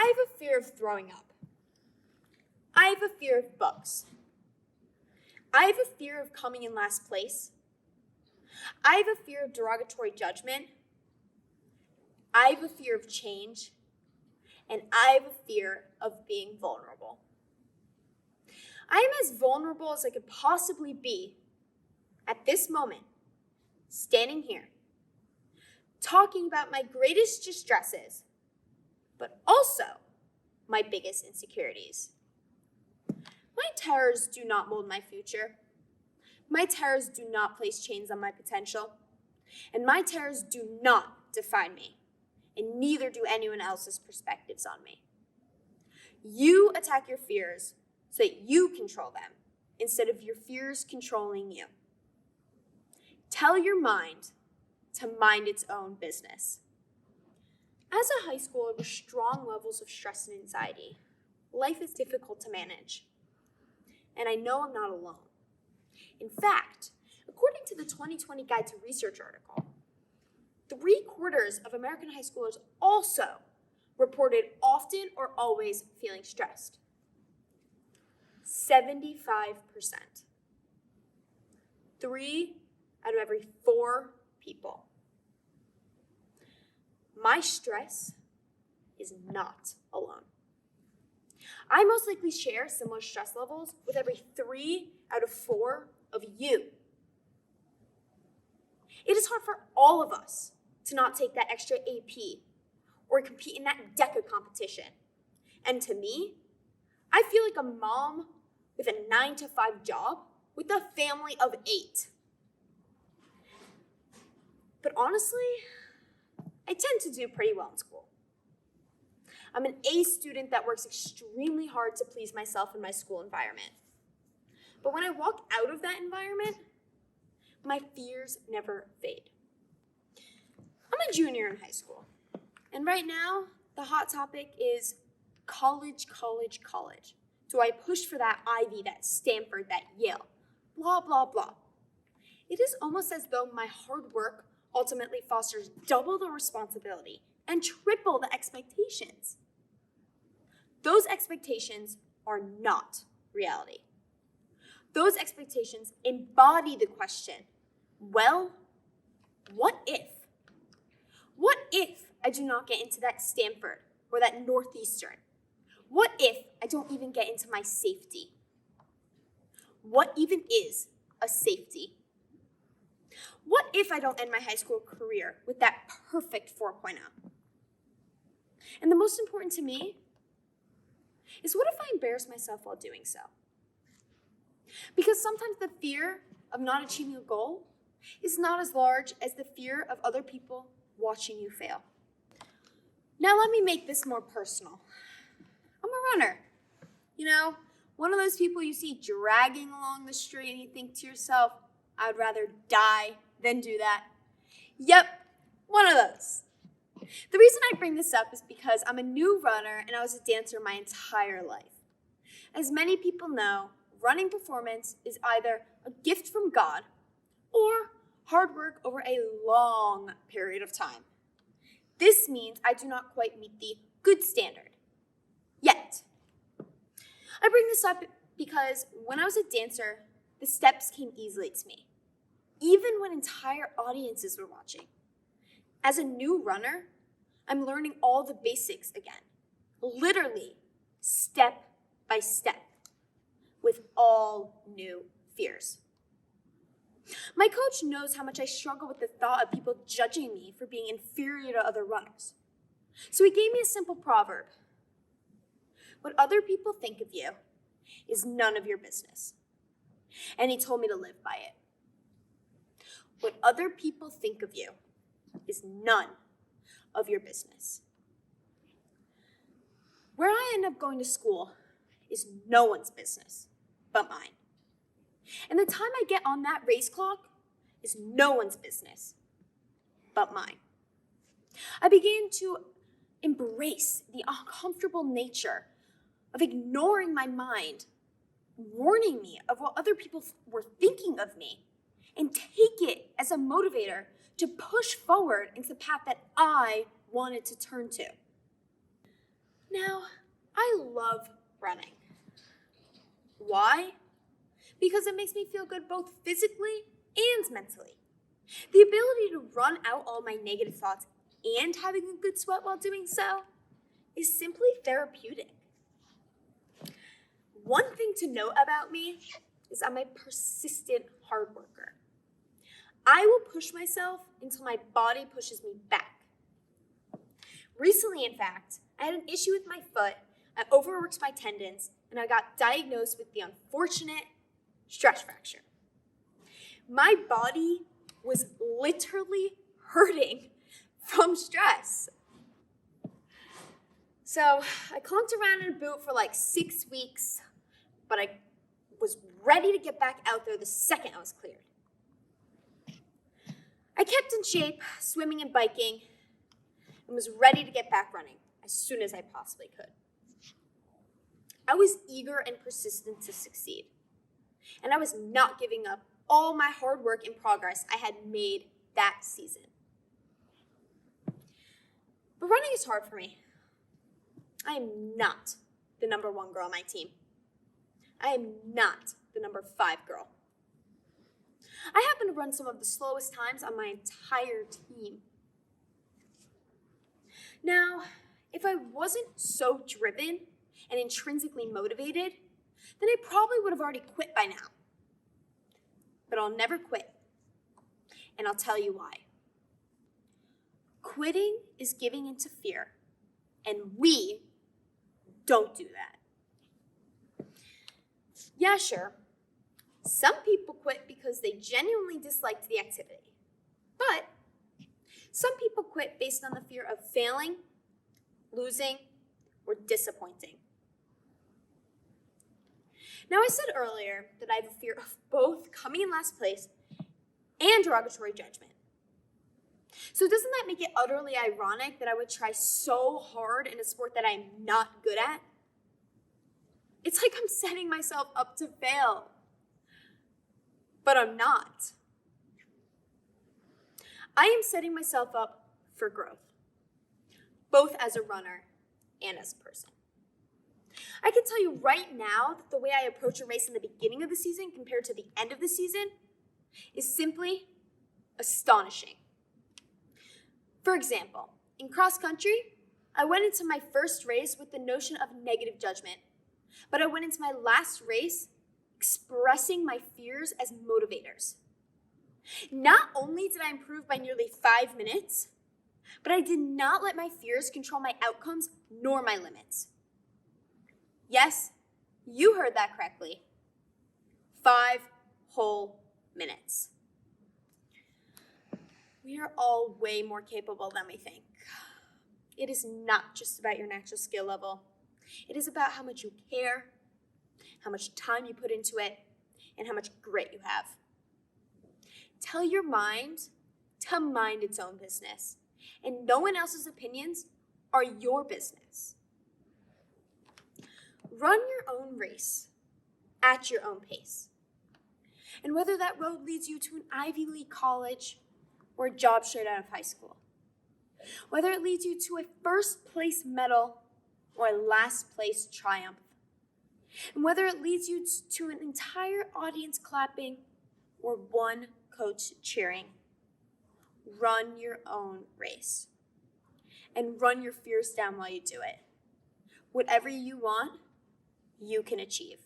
I have a fear of throwing up. I have a fear of bugs. I have a fear of coming in last place. I have a fear of derogatory judgment. I have a fear of change. And I have a fear of being vulnerable. I am as vulnerable as I could possibly be at this moment, standing here, talking about my greatest distresses, but also my biggest insecurities. My terrors do not mold my future. My terrors do not place chains on my potential. And my terrors do not define me, and neither do anyone else's perspectives on me. You attack your fears so that you control them, instead of your fears controlling you. Tell your mind to mind its own business. As a high schooler with strong levels of stress and anxiety, life is difficult to manage. And I know I'm not alone. In fact, according to the 2020 Guide to Research article, 3/4 of American high schoolers also reported often or always feeling stressed. 75%. 3 out of every 4 people. My stress is not alone. I most likely share similar stress levels with every 3 out of 4 of you. It is hard for all of us to not take that extra AP or compete in that DECA competition. And to me, I feel like a mom with a 9-to-5 job with a family of 8. But honestly, I tend to do pretty well in school. I'm an A student that works extremely hard to please myself in my school environment. But when I walk out of that environment, my fears never fade. I'm a junior in high school, and right now, the hot topic is college. Do I push for that Ivy, that Stanford, that Yale? Blah, blah, blah. It is almost as though my hard work ultimately fosters double the responsibility and triple the expectations. Those expectations are not reality. Those expectations embody the question, well, what if? What if I do not get into that Stanford or that Northeastern? What if I don't even get into my safety? What even is a safety? What if I don't end my high school career with that perfect 4.0? And the most important to me is, what if I embarrass myself while doing so? Because sometimes the fear of not achieving a goal is not as large as the fear of other people watching you fail. Now let me make this more personal. I'm a runner. You know, one of those people you see dragging along the street and you think to yourself, I would rather die than do that. Yep, one of those. The reason I bring this up is because I'm a new runner and I was a dancer my entire life. As many people know, running performance is either a gift from God or hard work over a long period of time. This means I do not quite meet the good standard. Yet. I bring this up because when I was a dancer, the steps came easily to me, even when entire audiences were watching. As a new runner, I'm learning all the basics again, literally step by step, with all new fears. My coach knows how much I struggle with the thought of people judging me for being inferior to other runners. So he gave me a simple proverb. What other people think of you is none of your business. And he told me to live by it. What other people think of you is none of your business. Where I end up going to school is no one's business but mine. And the time I get on that race clock is no one's business but mine. I began to embrace the uncomfortable nature of ignoring my mind, warning me of what other people were thinking of me, and take it as a motivator to push forward into the path that I wanted to turn to. Now, I love running. Why? Because it makes me feel good both physically and mentally. The ability to run out all my negative thoughts and having a good sweat while doing so is simply therapeutic. One thing to note about me is I'm a persistent hard worker. I will push myself until my body pushes me back. Recently, in fact, I had an issue with my foot, I overworked my tendons, and I got diagnosed with the unfortunate stress fracture. My body was literally hurting from stress. So I clunked around in a boot for like 6 weeks, but I was ready to get back out there the second I was cleared. I kept in shape, swimming and biking, and was ready to get back running as soon as I possibly could. I was eager and persistent to succeed, and I was not giving up all my hard work and progress I had made that season. But running is hard for me. I am not the number 1 girl on my team. I am not the number 5 girl. I happen to run some of the slowest times on my entire team. Now, if I wasn't so driven and intrinsically motivated, then I probably would have already quit by now. But I'll never quit, and I'll tell you why. Quitting is giving into fear, and we don't do that. Yeah, sure. Some people quit because they genuinely disliked the activity. But some people quit based on the fear of failing, losing, or disappointing. Now, I said earlier that I have a fear of both coming in last place and derogatory judgment. So doesn't that make it utterly ironic that I would try so hard in a sport that I'm not good at? It's like I'm setting myself up to fail. But I'm not. I am setting myself up for growth, both as a runner and as a person. I can tell you right now that the way I approach a race in the beginning of the season compared to the end of the season is simply astonishing. For example, in cross country, I went into my first race with the notion of negative judgment, but I went into my last race expressing my fears as motivators. Not only did I improve by nearly 5 minutes, but I did not let my fears control my outcomes nor my limits. Yes, you heard that correctly. 5 whole minutes. We are all way more capable than we think. It is not just about your natural skill level. It is about how much you care, how much time you put into it, and how much grit you have. Tell your mind to mind its own business, and no one else's opinions are your business. Run your own race at your own pace. And whether that road leads you to an Ivy League college or a job straight out of high school, whether it leads you to a first place medal or a last place triumph, and whether it leads you to an entire audience clapping or one coach cheering, run your own race and run your fears down while you do it. Whatever you want, you can achieve.